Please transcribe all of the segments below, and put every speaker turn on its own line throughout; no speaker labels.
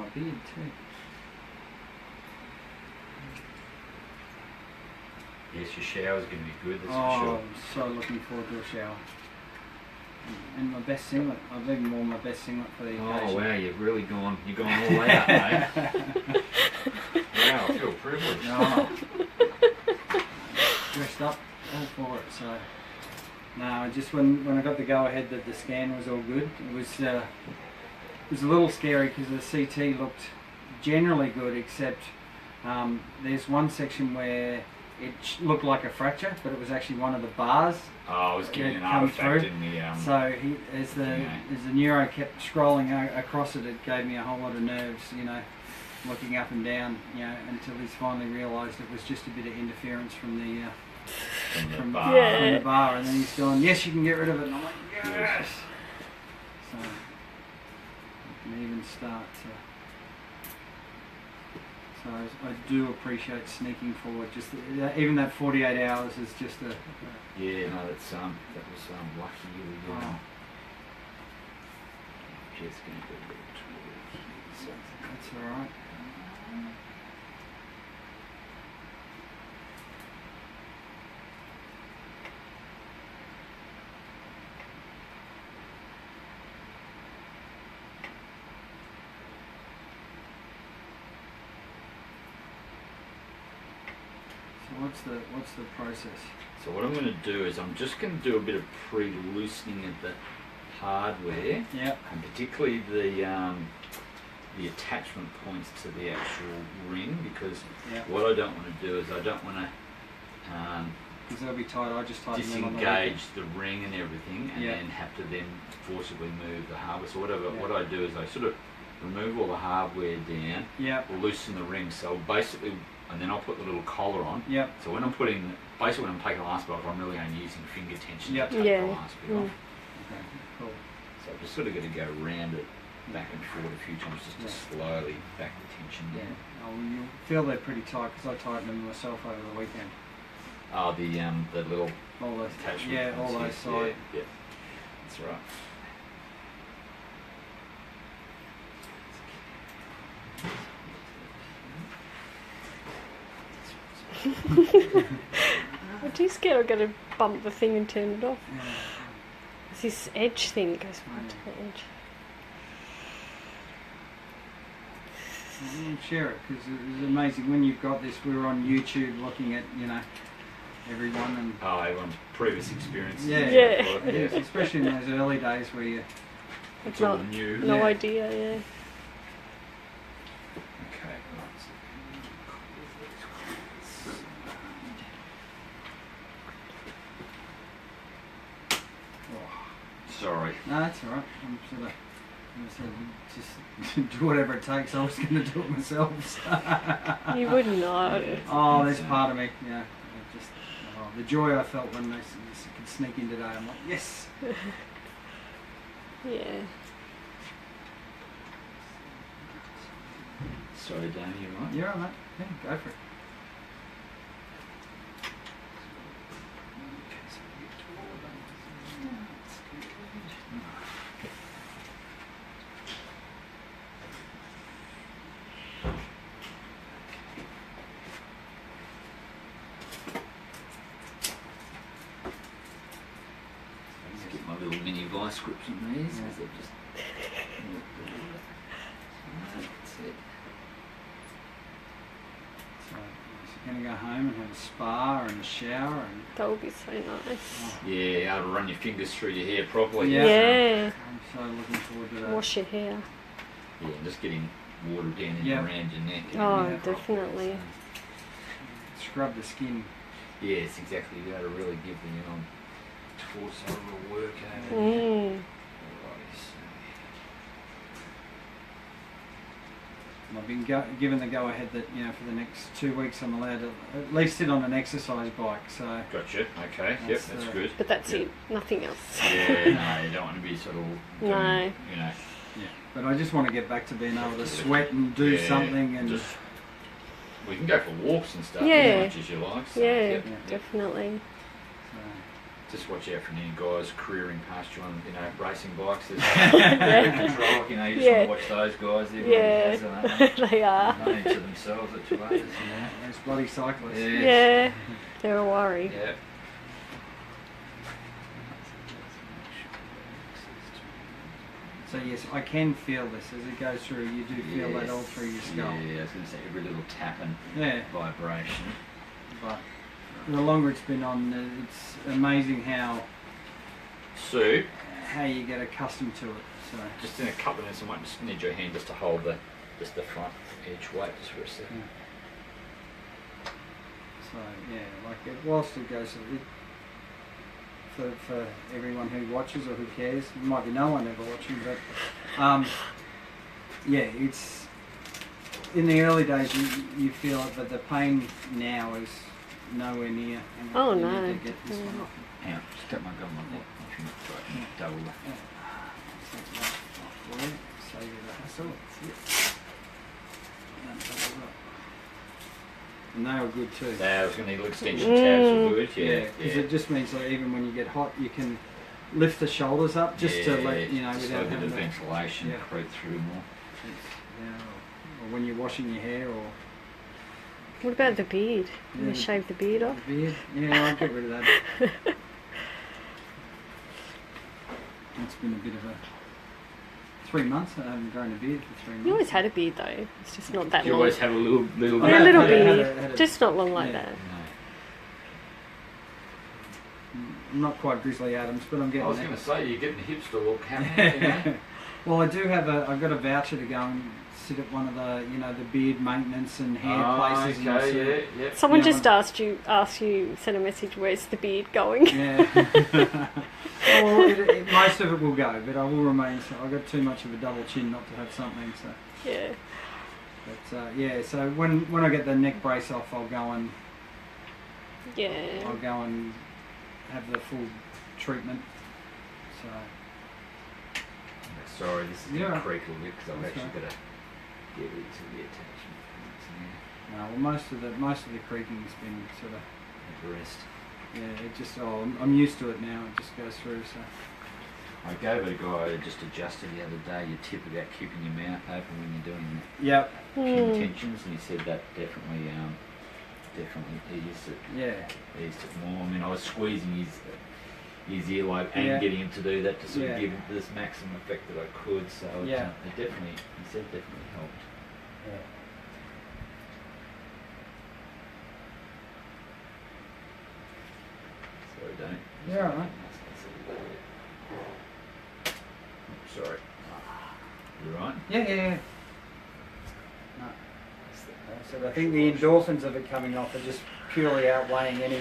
my beard too.
Yes, your shower's going to be good, that's for
Oh,
sure.
I'm so looking forward to a shower. And my best singlet. I've even worn my best singlet for the occasion.
Oh wow, you've gone all out, mate. Wow, I feel privileged.
Oh. Dressed up all for it, so. No, just when I got the go ahead that the scan was all good, it was a little scary because the CT looked generally good, except there's one section where it looked like a fracture, but it was actually one of the bars.
Oh, I was getting an artifact in the...
So as the neuro kept scrolling across it, it gave me a whole lot of nerves, you know, looking up and down, you know, until he's finally realised it was just a bit of interference from the bar.
Yeah.
From the bar, and then he's gone, yes, you can get rid of it, and I'm like, yes! So, I can even start to... So I do appreciate sneaking forward. Just even that 48 hours is just a...
Yeah, no, that was lucky you were just going to go a little towards.
That's alright. What's the process?
So what I'm going to do is I'm just going to do a bit of pre-loosening of the hardware,
Yep.
and particularly the attachment points to the actual ring, because
Yep.
what I don't want to do is I don't want to
Because they'll be tight. I just tighten them on the
disengage the ring and everything, and
Yep.
then have to then forcibly move the hardware. So
Yep.
what I do is I sort of remove all the hardware down,
Yep.
loosen the ring. So basically, and then I'll put the little collar on.
Yep.
So when I'm taking the last bit off, I'm really only using finger tension
Yep.
to take
Yeah.
the last bit off.
Okay. Cool.
So I've just sort of got to go around it back and forth a few times just to slowly back the tension
Yeah.
down.
Oh, well, you'll feel they're pretty tight because I tightened them myself over the weekend.
Oh, the little
All those.
attachment.
Yeah. All
points,
those
yes,
side.
Yeah, that's right.
I'm too scared I'm going to bump the thing and turn it off.
Yeah.
It's this edge thing that goes right to the edge.
We'll share it because it was amazing when you've got this. We were on YouTube looking at everyone and
Oh, everyone's previous experience.
Yeah.
Yeah.
yes, especially in those early days where you
It's
Not-
all new.
No
Yeah.
idea, yeah.
Okay, right. Sorry.
no, that's all right. I'm sort of just do whatever it takes. I was going to do it myself.
You wouldn't know.
Oh, there's part of me, just the joy I felt when they could sneak in today. I'm like, yes.
Yeah.
Sorry, Danny, you right?
You're all right. Yeah, go for it.
Let's get my little mini vice grips on these, because they've just... That's it.
So you're going to go home and have a spa and a shower and
That would be so nice.
Yeah, able to run your fingers through your hair properly.
Yeah.
Yeah.
I'm so looking forward to that.
Wash your hair.
Yeah, and just getting water down in
Yeah.
around your neck. and
Oh,
everything properly.
definitely.
Scrub the skin.
Yes, exactly. You got to really give the torso a workout.
Mm.
Alrighty,
I've been given the go ahead that for the next 2 weeks I'm allowed to at least sit on an exercise bike. So
Gotcha. Okay. Yep,
That's,
that's good.
But that's
Yep.
it. Nothing else.
Yeah, no, you don't want to be sort of doing,
No.
yeah, but I just want to get back to being able to sweat and do
Yeah,
something and
just we can go for walks and stuff
Yeah.
as much as you like. So,
Yeah,
yep, yep.
definitely.
so,
Just watch out for any guys careering past you on, racing bikes. There's control, you just want to watch those guys. Everybody has that.
They are.
Only to themselves at your ages.
Those bloody cyclists.
Yeah, they're a worry.
Yeah.
So yes, I can feel this as it goes through. You do feel that all through your skull.
Yeah, I was going to say every little tap and vibration.
But the longer it's been on, it's amazing how
Sue,
you get accustomed to it. So
just in a couple of minutes, I might just need your hand just to hold the front edge weight just for a second.
So whilst it goes, for everyone who watches or who cares, there might be no one ever watching, but it's in the early days you feel it, but the pain now is nowhere near.
Oh,
you
no.
need to get this one off.
Hang on, just got my gun on there. Double that.
Save you the hassle. And they are good too.
Yeah, I was going to need little extension tabs are good. Yeah,
because it just means that even when you get hot, you can lift the shoulders up just to let without
having the
having
ventilation creep through more.
Or when you're washing your hair or.
What about the beard?
Yeah,
You shave the beard off?
The beard? Yeah, I'll get rid of that. It's been a bit of a 3 months. I haven't grown a beard for 3 months.
You always had a beard though. It's just not that
You
long.
always have a little
Yeah, a little
had
beard.
a-
Just not long like that.
I'm not quite Grizzly Adams, but I'm getting
I was
there.
going to say, you're getting the hipster look happening.
Well, I do have I've got a voucher to go and sit at one of the, the beard maintenance and hair places.
Okay, yeah.
Someone
Yeah,
just asked you, sent a message, where's the beard going?
Yeah. Well, most of it will go, but I will remain. So I've got too much of a double chin not to have something. So.
Yeah.
But so when I get the neck brace off, I'll go and have the full treatment. So.
Sorry, this is going to creak a little bit because I've
That's
actually
right.
got to get into the attachment points now.
No, well, most of the creaking's been sort of.
The rest.
Yeah, it just. I'm used to it now. It just goes through. So.
I gave it a guy who just adjusted the other day. You tip about keeping your mouth open when you're doing
Yep.
chin tensions, and he said that definitely eased it.
Yeah.
Eased it more. I mean, I was squeezing his earlobe and getting him to do that to sort of give him this maximum effect that I could. So it definitely, he said, definitely helped.
Yeah.
Sorry, don't.
Yeah, all right.
Sorry. You right?
Yeah. No. So I think the endorphins of it coming off are just purely outweighing any.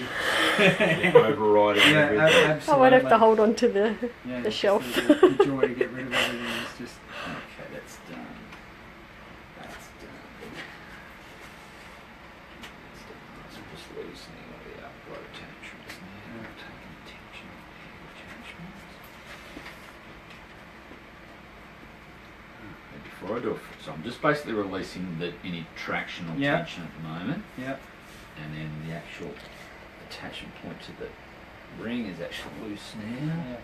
Overriding everything.
Absolutely.
I won't have to hold on to the
just
shelf.
The joy to get rid of everything is just.
Okay, that's done. That's done. So I'm just loosening all the upright attachments now. Taking tension off the attachments. And before I do it, so I'm just basically releasing any traction or tension at the moment.
Yep.
And then the actual attachment point to the ring is actually loose now.
Yeah.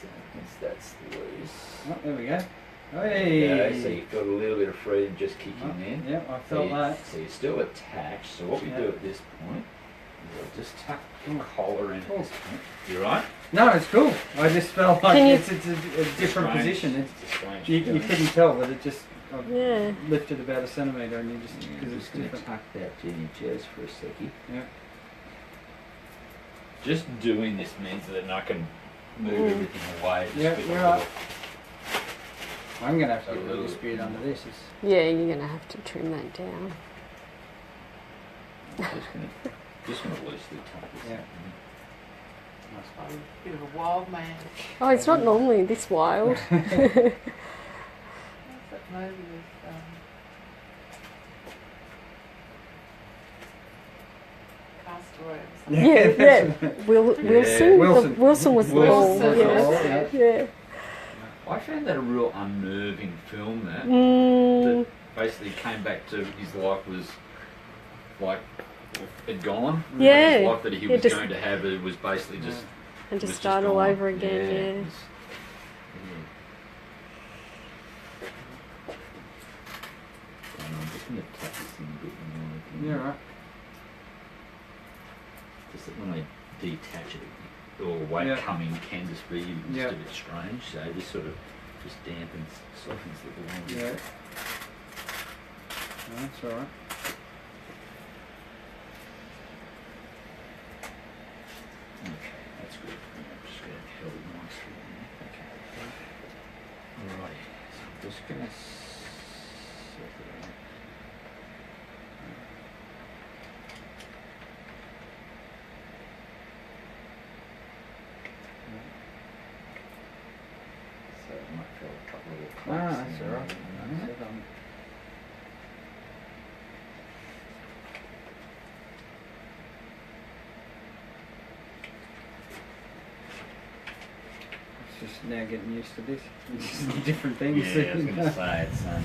So once that's loose.
Oh, there we go.
Okay, so you've got a little bit of freedom just kicking in.
Yeah, I felt that.
So you're still attached. So what we do at this point is we'll just tuck the collar in at this point. You right?
No, it's cool. I just felt like it's a different
Strange.
position.
It's a strange
You
feeling.
couldn't tell, but it just
Yeah.
lifted about a centimetre, and you just
I'm
because it's
just going to
different.
tuck that in your chest for a second.
Yeah.
Just doing this means that I can move everything away. Just
Yeah,
with
you're
a
right.
little-
I'm gonna have to
A
get rid of
little-
this beard under this.
Yeah, you're going to have to trim that down.
Just gonna loosely tuck this.
Yeah.
in.
A bit of a wild man.
Oh, it's not normally this wild.
What's that movie with Castaway or something?
Yeah. Wilson?
Wilson.
Wilson was the
Wilson
ball.
was the
Yeah.
ball,
Yeah.
I found that a real unnerving film. That
Mm.
basically came back to his life was like had gone.
Yeah.
His life that he
Yeah,
was
just-
going to have it was basically just.
And
it
just
was
start all
gone.
over again,
it
yeah.
was- I'm just going to tap this in a bit more.
Yeah, right.
Just that when I detach it, all weight
Yeah.
coming can just be just
Yeah.
a bit strange. So this sort of just dampens, softens the ball.
Yeah. No, that's all right.
Okay, that's good. I'm just going to hold it nicely there. Okay. Alright, so I'm just going to separate. So it might feel a couple of little cracks.
That's all right.
Alright.
It's just now getting used to this. It's just different things.
Yeah, I was going to say it's
It'll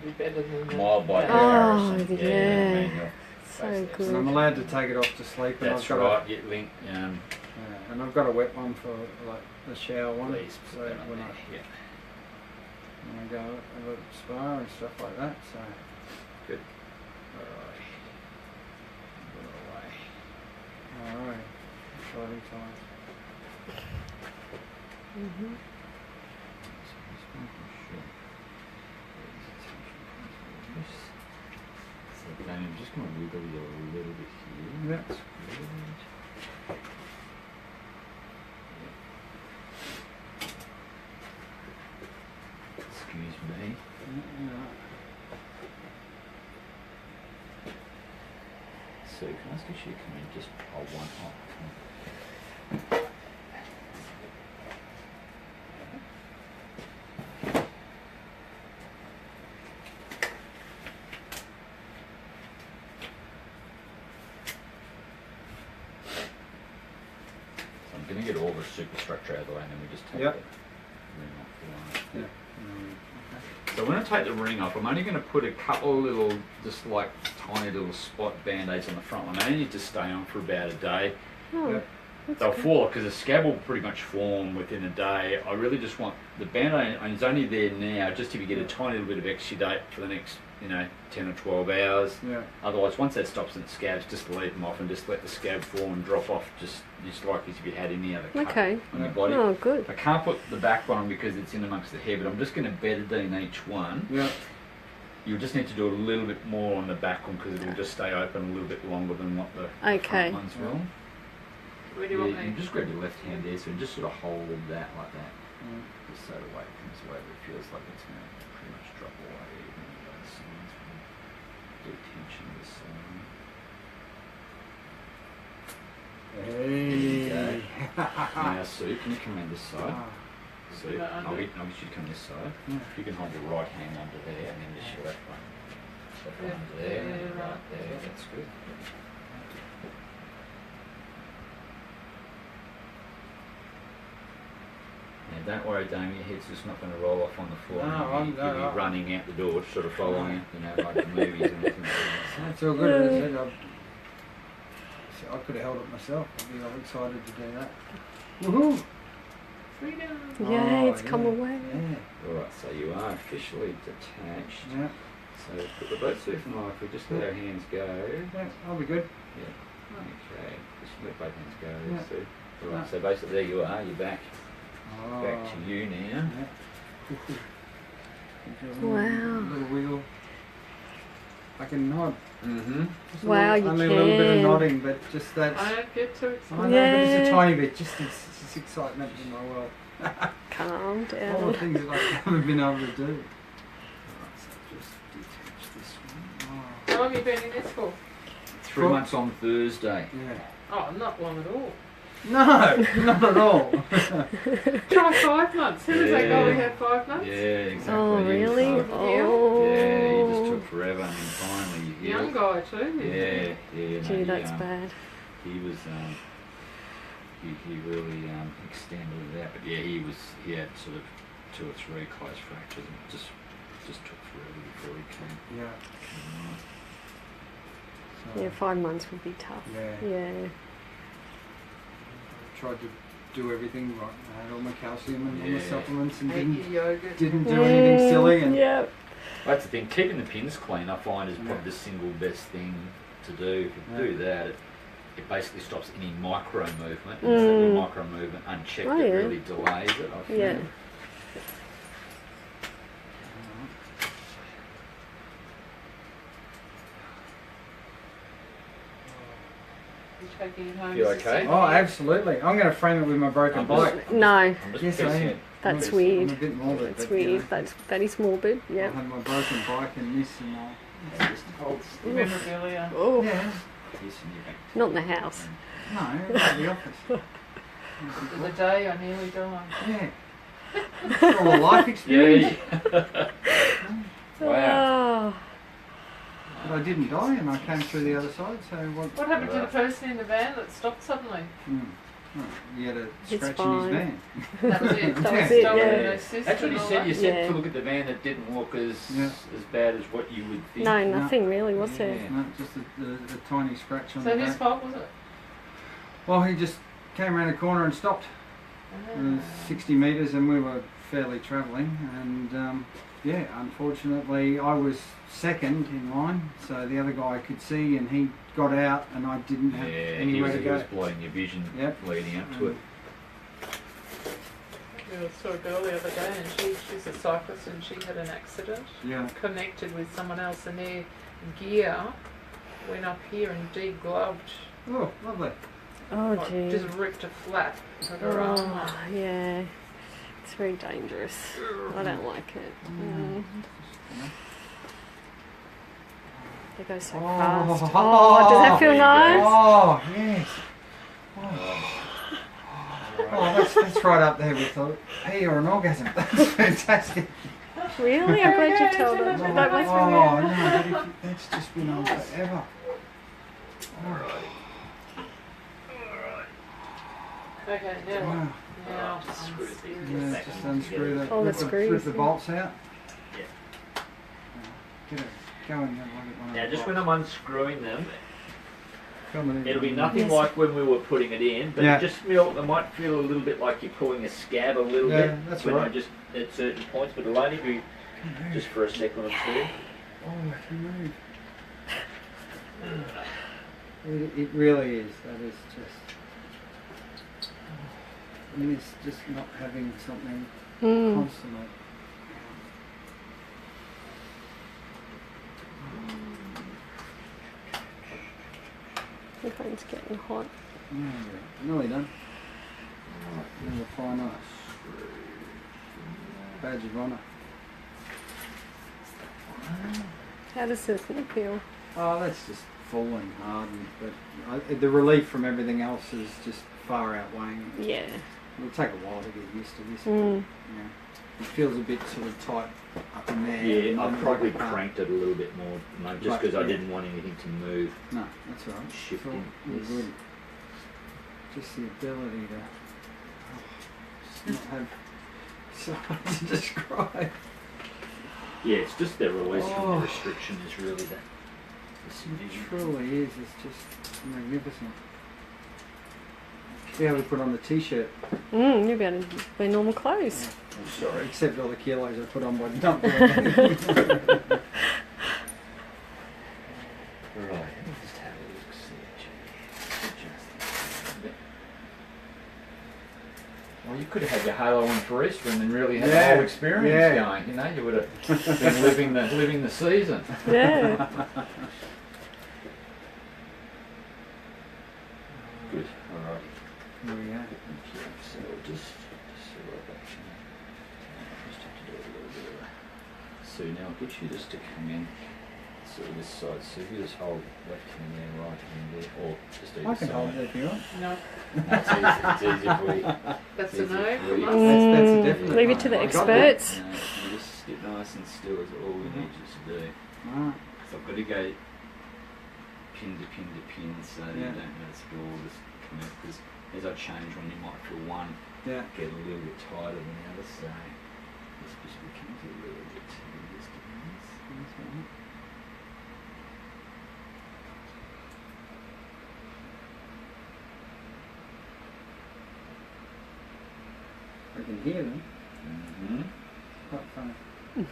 be better than that.
mild by
Oh,
comparison.
yeah.
manual.
So
And
good.
I'm allowed to take it off to sleep. And
That's
I've got
right. You link.
and I've got a wet one for like the shower one.
Please
So
put that on
when
there.
I
Yeah.
go have a spa and stuff like that. So
Good. Alright. Put it away.
all right, exciting times.
Mm-hmm.
So then I'm just going to wiggle you a little bit here.
Yeah.
That's good. Excuse me. So can I ask if you come in just one off? So I'm going to get all the superstructure out of the way and then we just take
Yep.
the ring off the line.
Yeah.
So when I take the ring off, I'm only going to put a couple of little, just like tiny little spot band-aids on the front one. They only need to stay on for about a day.
Oh,
Yeah.
that's
They'll
good.
fall off because the scab will pretty much form within a day. I really just want the band-aid is only there now just if you get a tiny little bit of extra date for the next, 10 or 12 hours.
Yeah.
Otherwise, once that stops and it scabs, just leave them off and just let the scab form and drop off, just like as if you had any other cut
Okay.
on your body.
Oh, good.
I can't put the back one on because it's in amongst the hair, but I'm just going to betadine each one.
Yeah.
You'll just need to do a little bit more on the back one because it'll just stay open a little bit longer than what the
Okay.
front ones will.
Where do you
Yeah,
want
you
me?
just grab your left hand there, so just sort of hold that like that.
Mm.
Just so the weight comes away, but it feels like it's going to pretty much drop away even on the other sides. Do tension this side.
Hey.
Now, Sue, can you come around this side?
Ah.
Sue,
that
I'll
under?
get you to come this side.
Yeah.
If you can hold your right hand under there and then just your left one. Left one
Yeah,
under there,
yeah,
and
right
right there,
there.
that's good. Now don't worry, Damien, your head's just not going to roll off on the floor.
No,
You'll be running out the door, sort of following it, like the movies and everything like that.
That's all good. As I said, I could have held it myself. I'd be all excited to do that. Woohoo!
Freedom.
Yay,
Oh,
it's come
yeah.
away.
Yeah.
Alright, so you are officially detached.
Yeah.
So put the both surfing like we just let our hands go.
Yeah. I'll be good.
Yeah. Okay. Just let both hands go.
Yeah.
So, alright, so basically there you are, you're back.
Oh.
Back to you now.
Yeah.
Wow.
Little wiggle. I can nod.
Mm-hmm.
Just a
Wow,
little,
you
only a little bit of
can.
nodding, but just that's.
I don't get too
I
excited.
know, but it's
Yeah.
a tiny bit. Just it's excitement in my world.
Calm
All the
down.
things that I haven't been able to do. Alright, so just detach this one.
How long have you been in this for?
3 months on Thursday.
Yeah.
Oh, not long at all.
No, not at all.
Try 5 months. Who was that guy we
Yeah.
had 5 months?
Yeah, exactly.
Oh,
He was,
really?
Yeah, he just
Oh.
took forever and then finally he
Young
healed.
guy too.
Yeah, yeah.
Gee, that's bad.
He was, he really extended it out, but yeah, he had sort of 2 or 3 close fractures and it just took forever before he came
Yeah.
right. So
So,
Yeah, 5 months would be tough. Yeah.
Tried to do everything right. I had all my calcium and all my supplements and
Ate your yogurt.
didn't do anything silly. And
yeah.
That's the thing. Keeping the pins clean, I find, is probably the single best thing to do. If you do that, it basically stops any micro movement. And that micro movement unchecked, it really delays it. I feel.
Yeah.
You taking it home?
You
as a
okay?
souvenir?
Oh, absolutely. I'm going to frame it with my broken bike.
No,
I'm just
Yes, I
pressing
am.
it.
that's
I'm
weird.
a bit morbid.
That's
but, you
weird.
know,
That is morbid.
I
Yeah.
had my broken bike and this and all.
Just hold still.
Memorabilia.
Oh,
Yeah.
Yes, and you're back to
not in the house.
No, at the office.
The day I nearly died.
Yeah. It's all a life experience.
Yeah. Wow.
Oh,
But I didn't die and I came through the other side, so what?
What happened to the person in the van that stopped suddenly?
Oh, he had a
It's
scratch in
fine.
his van.
That was it.
That was it,
Stolen
yeah.
and assist
That's what
and
you
all
said.
that.
You said
Yeah.
to look at the van. It didn't look as bad as what you would think.
no, nothing really, was there?
Yeah.
No, just a tiny scratch on
So
the
whose
back.
fault was it?
Well, he just came around a corner and stopped. It was 60 metres and we were fairly travelling and unfortunately I was second in line, so the other guy could see and he got out and I didn't have anywhere to
he
go.
was blowing your vision leading up to it.
I saw a girl the other day and she's a cyclist and she had an accident,
Yeah.
connected with someone else and their gear went up here and degloved,
Oh, lovely.
Oh,
like,
gee.
just ripped a flap of her arm.
Oh, yeah. It's very dangerous. I don't like it. They go so fast. Oh, does that feel nice?
Oh, yes. Oh, that's right up there with a pee or an orgasm. That's fantastic.
Really? I'm glad you told them.
Oh,
That must be
no,
weird.
but that's just been on forever.
Okay, now
Wow.
now
Screw the-
Yeah, just unscrew the,
All the
rip
screws,
rip the
yeah.
bolts out.
Yeah.
Get it going.
Now, just when I'm unscrewing them,
I'm
it'll be nothing
Yes.
like when we were putting it in, but
Yeah.
it might feel a little bit like you're pulling a scab a little
Yeah,
bit
that's
when
right.
I just at certain points, but it'll only be just for a second or two.
Oh, I can move. It really is. That is just. I mean, it's just not having something constantly.
The phone's getting hot.
Yeah, nearly done. Then the final badge of honour.
How does this feel?
Oh, that's just full and hard, but the relief from everything else is just far outweighing.
Yeah.
It'll take a while to get used to this.
Mm.
Yeah. It feels a bit sort of tight up in there.
Yeah,
and
I've
then
probably
a bit hard.
cranked it a little bit more, just
Right,
because I
yeah.
didn't want anything to move.
No, that's all right.
Shifting,
It's all
yes.
good. Just the ability to just not have so hard to describe.
Yeah, it's just the release from
Oh.
the restriction is really the
It
significant.
truly is. It's just magnificent. Yeah, we put on the t-shirt.
You'll be able to wear normal clothes.
I'm sorry.
Except all the kilos I put on by not doing anything.
Right, let me just have a look, see it. Well, you could have had your halo on for Easter and then really had the
Yeah,
whole experience
yeah.
going. You know, you would have been living the season.
Yeah.
Good. All right.
There we go.
So just sort of just have to do a little bit of that. So now I'll get you just to come in. So this side. So you just hold left hand there, right hand there, or just either
I can
side.
hold it if you want.
no,
It's easy for you.
that's a
Easy
no
for
from
you.
us.
That's a definite
Leave
no.
it to the
I got that.
experts.
No, you just sit nice and still is all we need you to do.
Right.
So I've got to go pin to pin to pin so
Yeah.
you don't notice it all just come out, because as I change one you might feel one
Yeah.
get a little bit tighter than the other, so this just becomes a little bit tedious to be honest.
That's right. hear them.
Mm-hmm.
Quite funny.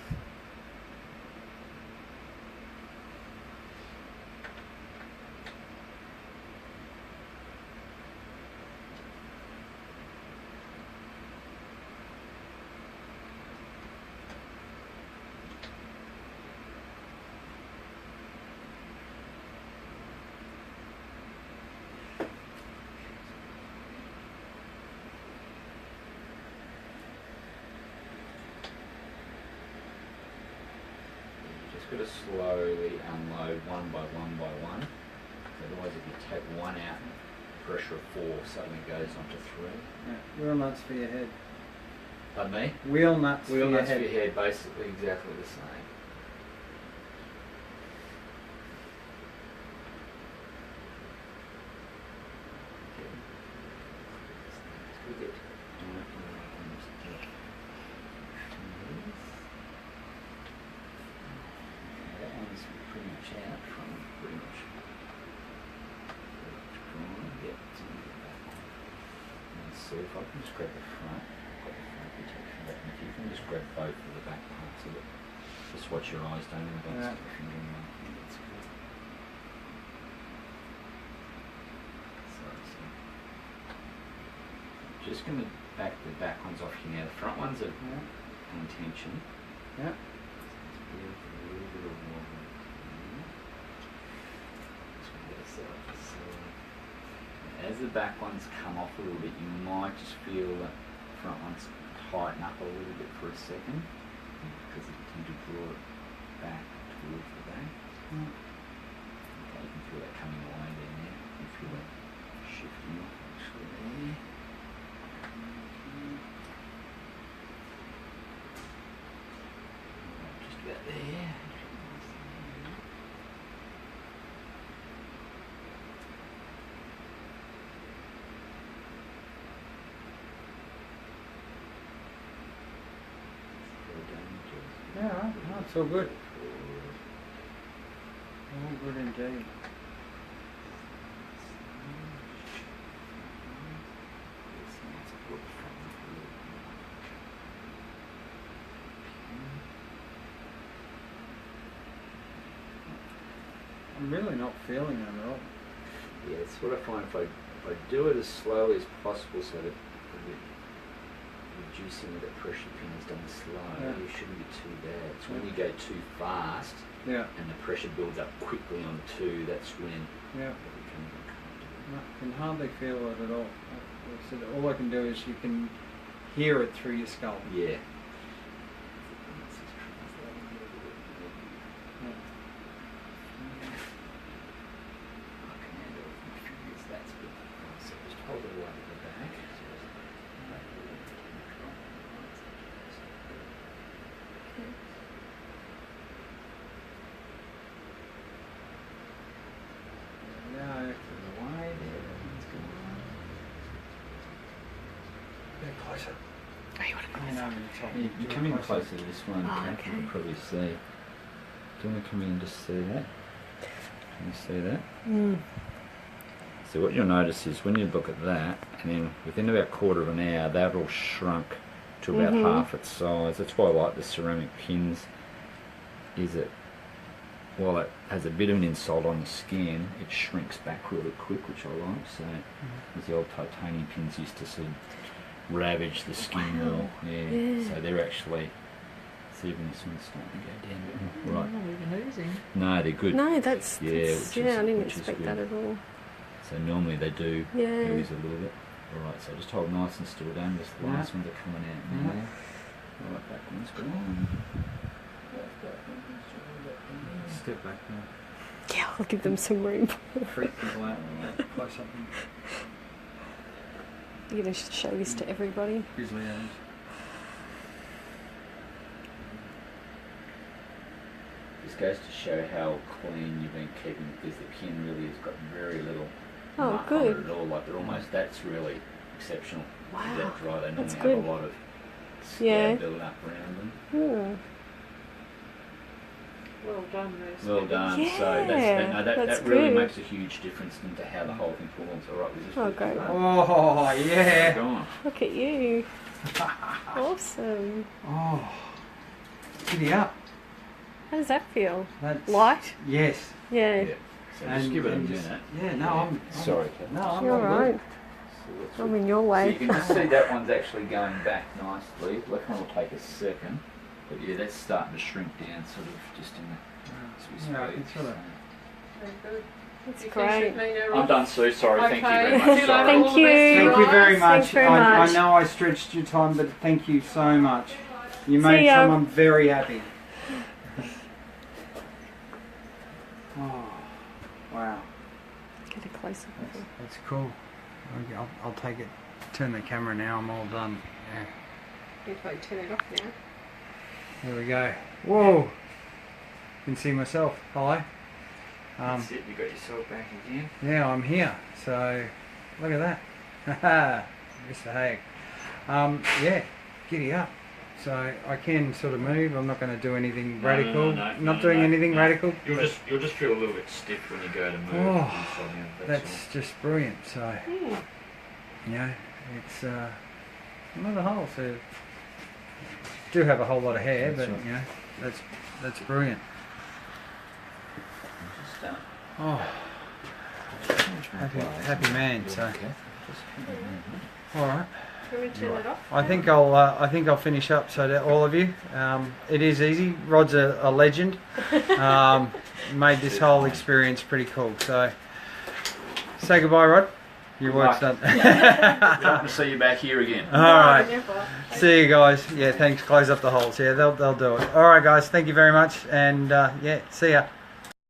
Just got to slowly unload one by one. Otherwise, if you take one out, pressure of 4 suddenly goes onto 3.
Yeah. Wheel nuts for your head.
Pardon me?
Wheel nuts
Wheel
for your
nuts for
head.
your head, basically exactly the same. That one's pretty much out from pretty much gone. Yep, it's in the back one. Let's see if I can just grab the front. Got the front protection back. And if you can just grab both of the back parts of it. Just watch your eyes, don't you? Don't stick your finger in one. That's good. So. Just going to back the back ones off here now. The front ones are on tension.
Yeah.
A little bit of water. Just going to get us out the side. As the back ones come off a little bit, you might just feel the front ones tighten up a little bit for a second, because you tend to draw it back towards the back. Okay, you can feel that coming away there now. You can feel that shifting off actually there. Just about there.
Yeah, no, it's all good. All good indeed. I'm really not feeling it at all.
Yeah, it's what I find if I do it as slowly as possible so that reducing the pressure pin is done slow, you shouldn't be too bad. It's when you go too fast and the pressure builds up quickly on 2, that's when it becomes uncomfortable.
I can hardly feel it at all. So all I can do is you can hear it through your skull.
Yeah. Hold it away at the back.
Yeah,
Away there, everything's gone.
get closer.
Oh, you want to
Coming over the top.
You come in closer to this one,
Oh,
Kat, you can
okay.
probably see. Do you want to come in and just see that? Can you see that? So what you'll notice is when you look at that, and then within about 1/4 of an hour, that all shrunk to about half its size. That's why I like the ceramic pins, is that while it has a bit of an insult on the skin, it shrinks back really quick, which I like. So as the old titanium pins used to sort of ravage the skin more. Yeah. So they're actually, see even this one's starting to go down. Right.
Not even oozing.
No, they're good.
No, that's
Yeah,
that's,
which is-
I didn't
which is
expect
good.
that at all.
So normally they do
Yeah.
ooze a little bit. Alright, so just hold nice and still down. Just the last ones are coming out now. Right, back one's gone.
Step back now.
Yeah, I'll give them some room.
Freak people out. Close up and
You're going to show this to everybody.
grizzly eyes.
This goes to show how clean you've been keeping, because the pin really has got very little
Oh,
mark
good.
on it at all. Like they're almost, that's really exceptional.
Wow,
That's right. They normally
that's
have
good.
a lot of scab
Yeah.
built up around them.
Hmm.
Well done, Nurse.
Well done.
Yeah,
So that
that's
really
good.
makes a huge difference into how the whole thing performs. All right, was this
Oh, great.
Oh, yeah.
Go on.
Look at you. Awesome.
Oh, giddy up.
How does that feel?
That's,
Light?
yes.
Yeah.
Yeah. So just give it a
and just-
minute.
Yeah, no, I'm
Sorry, Kat.
No, I'm
You're
all
right.
good.
So let's
I'm in your
So
way.
you can just see that one's actually going back nicely. Left one will take a second. But yeah, that's starting to shrink down sort of just in the as we
Yeah, I
speak.
can sort of-
Very good.
That's
You finished
great.
with me now,
I'm
Rob?
done, Sue. Sorry, thank you
Okay.
very much.
See you
Sorry.
later.
Thank
All the best
you.
to
Thank you very
Thanks
much.
very
I
much.
know I stretched your time, but thank you so much. You
See
made
ya.
someone very happy. Oh, wow.
Get a close up of it.
That's cool. Okay, I'll take it. Turn the camera now. I'm all done. Yeah.
If I turn it off now.
There we go. Whoa. Can see myself. Hi.
That's it. You got yourself back again.
Yeah, I'm here. So look at that. Haha. Mr. Haig. Yeah, giddy up. So I can sort of move. I'm not going to do anything radical. Not doing anything radical.
You'll just feel a little bit stiff when you go to move.
Oh,
inside out,
That's just brilliant. So you know, it's another hole. So do have a whole lot of hair,
That's
but
right.
you know, that's brilliant.
all.
Oh, happy man. So all right.
Can we turn it off?
I think I'll finish up so that all of you. It is easy. Rod's a legend. Made this whole experience pretty cool. So say goodbye, Rod. Your work's done.
Hope to see you back here again.
All right. See you guys. Yeah, thanks. Close up the holes. Yeah, they'll do it. All right, guys. Thank you very much. And yeah, see ya.